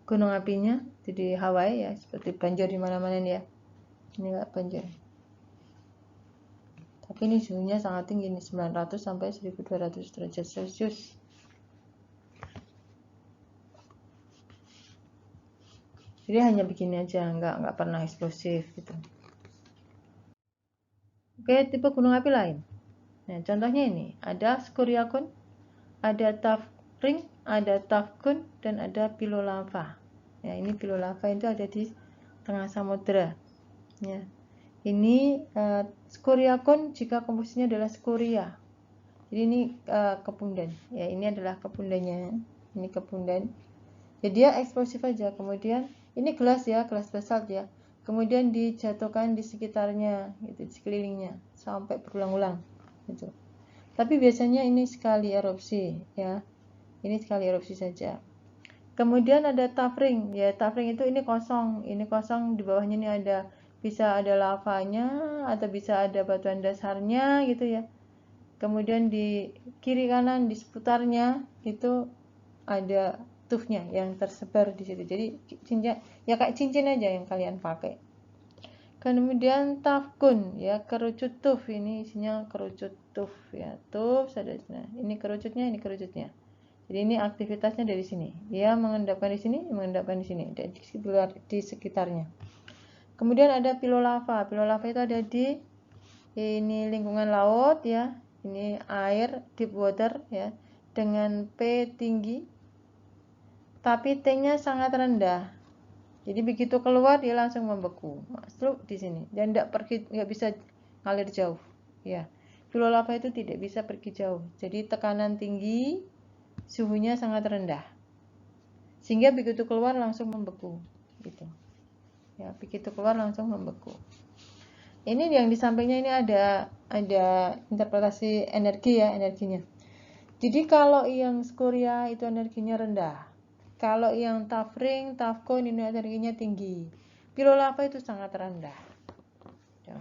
gunung apinya di Hawaii ya, seperti banjir di mana-mana nih ya. Ini nggak banjir. Tapi ini suhunya sangat tinggi, ini 900 sampai 1200 derajat Celcius. Jadi hanya begini aja, nggak pernah eksplosif gitu. Oke, tipe gunung api lain. Nah, contohnya ini, ada Scoria-cone, ada Tafring, ada Tafcone, dan ada Pilolava. Ya, ini Pilolava itu ada di tengah samudera. Ya. Ini Scoria-cone jika komposisinya adalah skoria. Jadi ini kepundan. Ya, ini adalah kepundannya. Ini kepundan. Jadi dia eksplosif aja. Kemudian ini gelas ya, gelas basalt ya. Kemudian dijatuhkan di sekitarnya, gitu, di sekelilingnya sampai berulang-ulang, gitu. Tapi biasanya ini sekali erupsi ya. Ini sekali erupsi saja. Kemudian ada tafring ya. Tafring itu ini kosong di bawahnya ini bisa ada lavanya atau bisa ada batuan dasarnya gitu ya. Kemudian di kiri kanan di seputarnya itu ada tufnya yang tersebar di situ. Jadi cincin ya, kayak cincin aja yang kalian pakai. Kemudian tafkun ya, kerucut tuf, ini isinya kerucut tuf ya, tuf saja. Nah, ini kerucutnya, ini kerucutnya. Jadi ini aktivitasnya dari sini. Dia mengendapkan di sini, mengendapkan di sini, di sekitarnya. Kemudian ada pilolava. Pilolava itu ada di ini lingkungan laut ya. Ini air deep water ya, dengan P tinggi, tapi T-nya sangat rendah. Jadi begitu keluar dia langsung membeku, masuk di sini, dan nggak bisa ngalir jauh. Ya, pilolava itu tidak bisa pergi jauh. Jadi tekanan tinggi, suhunya sangat rendah, sehingga begitu keluar langsung membeku. Gitu. Ya, begitu keluar langsung membeku. Ini yang di sampingnya ini ada interpretasi energi ya, energinya. Jadi kalau yang skoria itu energinya rendah. Kalau yang tafring, tafcone ini energinya tinggi. Pilolava itu sangat rendah. Ya.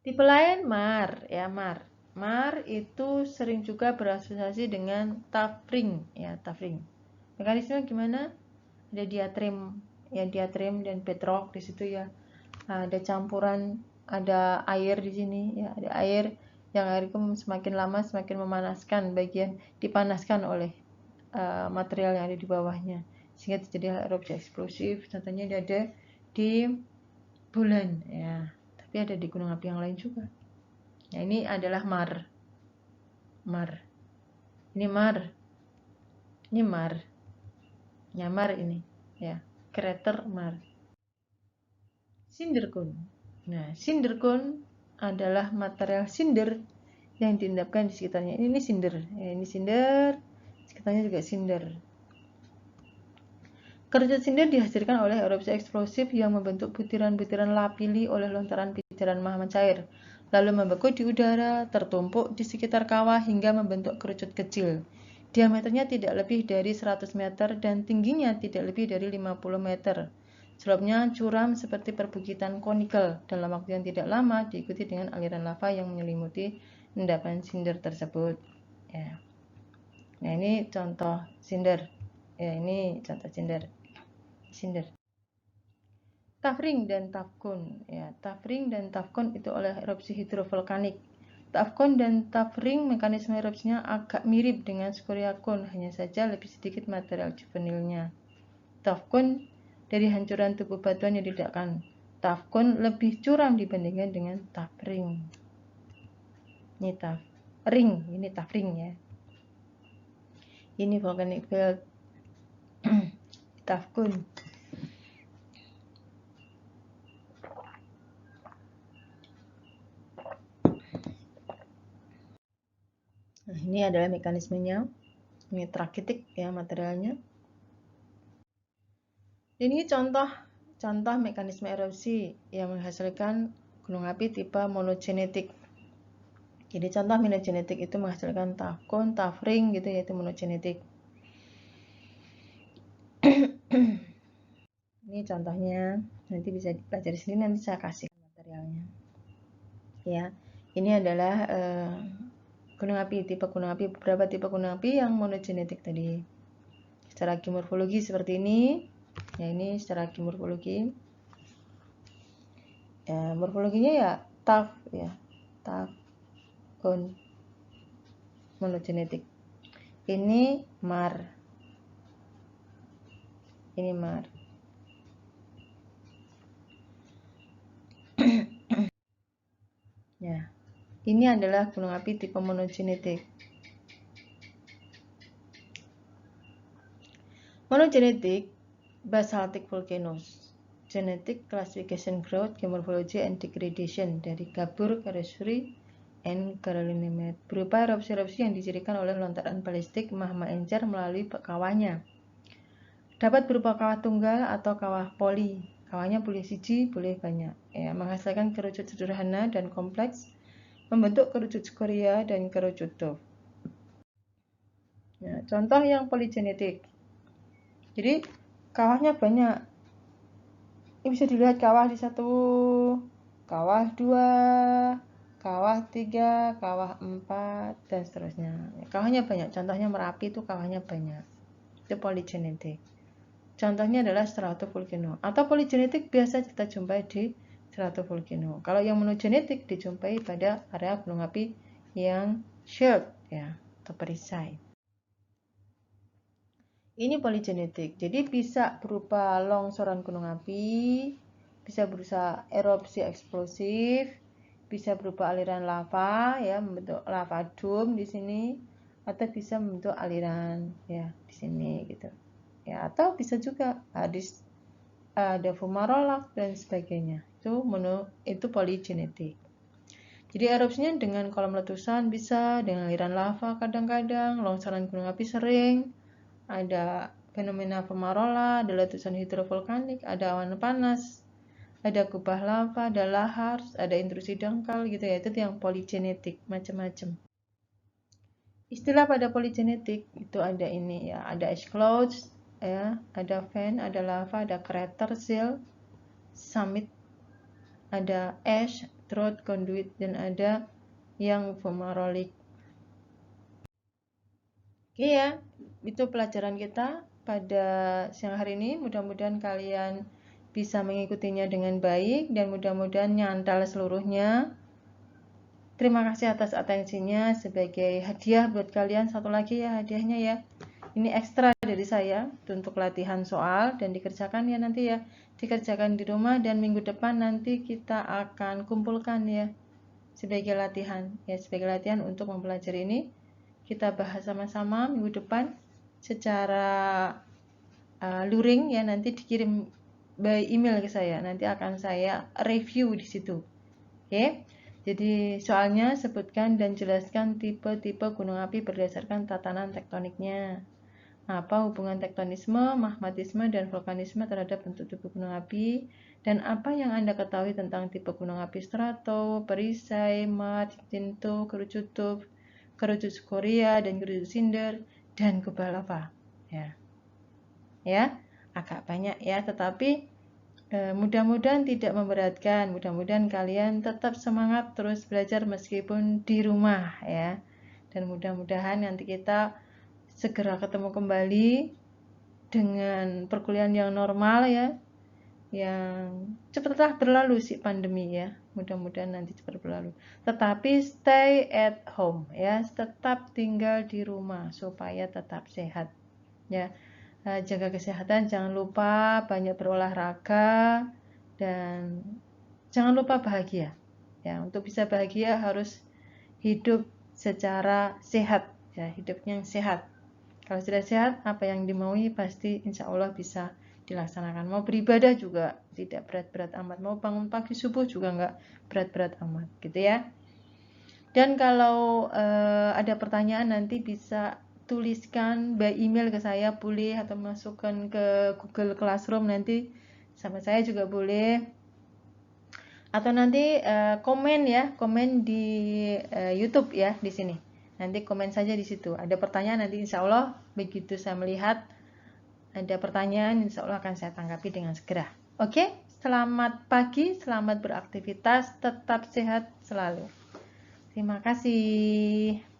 Tipe lain mar ya, mar. Mar itu sering juga berasosiasi dengan tafring ya, tafring. Mekanisme gimana? Ada diatrem ya, diatrem dan bedrock di situ ya. Ada campuran, ada air di sini ya, ada air yang air itu semakin lama semakin memanaskan, dipanaskan oleh material yang ada di bawahnya sehingga terjadi erupsi eksplosif. Contohnya ada di bulan ya, tapi ada di gunung api yang lain juga. Nah, ini adalah mar. Ini mar. Nyamar ini ya, krater mar. Cinder cone. Nah, cinder cone adalah material cinder yang diendapkan di sekitarnya. Ini cinder. Ya, ini cinder. Sekitarnya juga cinder. Kerucut cinder dihasilkan oleh erupsi eksplosif yang membentuk butiran-butiran lapili oleh lontaran butiran magma cair, lalu membeku di udara, tertumpuk di sekitar kawah hingga membentuk kerucut kecil. Diameternya tidak lebih dari 100 meter dan tingginya tidak lebih dari 50 meter. Selopnya curam seperti perbukitan konikel. Dalam waktu yang tidak lama diikuti dengan aliran lava yang menyelimuti endapan cinder tersebut. Ya. Nah, ini contoh cinder. Ya, ini contoh cinder. Tafring dan Tafcone ya. Tafring dan Tafcone itu oleh erupsi hidrovulkanik. Tafcone dan Tafring mekanisme erupsinya agak mirip dengan Scoria-cone, hanya saja lebih sedikit material juvenilnya. Tafcone dari hancuran tubuh batuan yang diledakkan. Tafcone lebih curam dibandingkan dengan Tafring. Ini Tafring, ini Tafring ya. Ini volcanic belt. Tafcone. Nah, ini adalah mekanismenya. Ini trakitik ya materialnya. Ini contoh contoh mekanisme erupsi yang menghasilkan gunung api tipe monogenetik. Jadi contoh monogenetik itu menghasilkan tuff cone, tuff ring gitu, yaitu monogenetik. Ini contohnya, nanti bisa dipelajari sendiri, nanti saya kasih materialnya. Ya, ini adalah gunung api, tipe gunung api, beberapa tipe gunung api yang monogenetik tadi. Secara geomorfologi seperti ini. Ya, ini secara geomorfologi. Ya, morfologinya ya tuff ya, tuff cone monogenetik. Ini mar. Ini mar. Ya. Ini adalah gunung api tipe monogenetik. Monogenetic basaltic volcanoes. Genetic classification, growth, geomorphology, and degradation dari Gabor, Karasuri, and Karolinemet, berupa erupsi-erupsi yang dicirikan oleh lontaran balistik magma encer melalui kawahnya. Dapat berupa kawah tunggal atau kawah poli. Kawahnya boleh siji, boleh banyak. Ya, menghasilkan kerucut sederhana dan kompleks, membentuk kerucut skoria dan kerucut tuff. Ya, contoh yang poligenetik. Jadi kawahnya banyak. Ini bisa dilihat kawah di 1, kawah 2, kawah 3, kawah 4, dan seterusnya. Kawahnya banyak. Contohnya Merapi itu kawahnya banyak. Itu poligenetik. Contohnya adalah stratovolcano. Atau poligenetik biasa kita jumpai di stratovolcano. Kalau yang monogenetik dijumpai pada area gunung api yang shared ya, atau perisai. Ini poligenetik, jadi bisa berupa longsoran gunung api, bisa berupa erupsi eksplosif, bisa berupa aliran lava ya, membentuk lava dome di sini, atau bisa membentuk aliran ya di sini gitu. Ya, atau bisa juga ada fumarolak dan sebagainya. Itu poligenetik. Jadi erupsinya dengan kolom letusan bisa, dengan aliran lava kadang-kadang, longsoran gunung api sering, ada fenomena fumarola, ada letusan hidrovolkanik, ada awan panas, ada kubah lava, ada lahar, ada intrusi dangkal gitu ya. Itu yang poligenetik, macam-macam. Istilah pada poligenetik itu ada ini ya, ada ash clouds ya, ada vent, ada lava, ada crater seal, summit, ada ash, drought, conduit, dan ada yang fumarolik. Oke ya, itu pelajaran kita pada siang hari ini. Mudah-mudahan kalian bisa mengikutinya dengan baik dan mudah-mudahan nyantol seluruhnya. Terima kasih atas atensinya. Sebagai hadiah buat kalian, satu lagi ya hadiahnya ya. Ini ekstra dari saya untuk latihan soal dan dikerjakan ya nanti ya. Dikerjakan di rumah dan minggu depan nanti kita akan kumpulkan ya sebagai latihan ya, sebagai latihan untuk mempelajari ini. Kita bahas sama-sama minggu depan secara luring ya, nanti dikirim by email ke saya, nanti akan saya review di situ. Oke, jadi soalnya sebutkan dan jelaskan tipe-tipe gunung api berdasarkan tatanan tektoniknya. Apa hubungan tektonisme, magmatisme, dan vulkanisme terhadap bentuk tubuh gunung api, dan apa yang Anda ketahui tentang tipe gunung api strato, perisai, mat, tinto, kerucut tuff, kerucut skoria, dan kerucut cinder, dan kubah lava. Ya, agak banyak ya, tetapi mudah-mudahan tidak memberatkan. Mudah-mudahan kalian tetap semangat terus belajar meskipun di rumah ya. Dan mudah-mudahan nanti kita segera ketemu kembali dengan perkuliahan yang normal ya, yang cepatlah berlalu si pandemi ya, mudah-mudahan nanti cepat berlalu. Tetapi stay at home ya, tetap tinggal di rumah supaya tetap sehat ya. Jaga kesehatan, jangan lupa banyak berolahraga dan jangan lupa bahagia ya. Untuk bisa bahagia harus hidup secara sehat ya, hidup yang sehat. Kalau sudah sehat, apa yang dimaui pasti insya Allah bisa dilaksanakan. Mau beribadah juga tidak berat-berat amat. Mau bangun pagi subuh juga nggak berat-berat amat, gitu ya. Dan kalau ada pertanyaan nanti bisa tuliskan by email ke saya boleh, atau masukkan ke Google Classroom, nanti sama saya juga boleh, atau nanti komen ya, komen di YouTube ya di sini. Nanti komen saja di situ. Ada pertanyaan nanti insya Allah begitu saya melihat ada pertanyaan, insya Allah akan saya tanggapi dengan segera. Oke, selamat pagi, selamat beraktivitas, tetap sehat selalu. Terima kasih.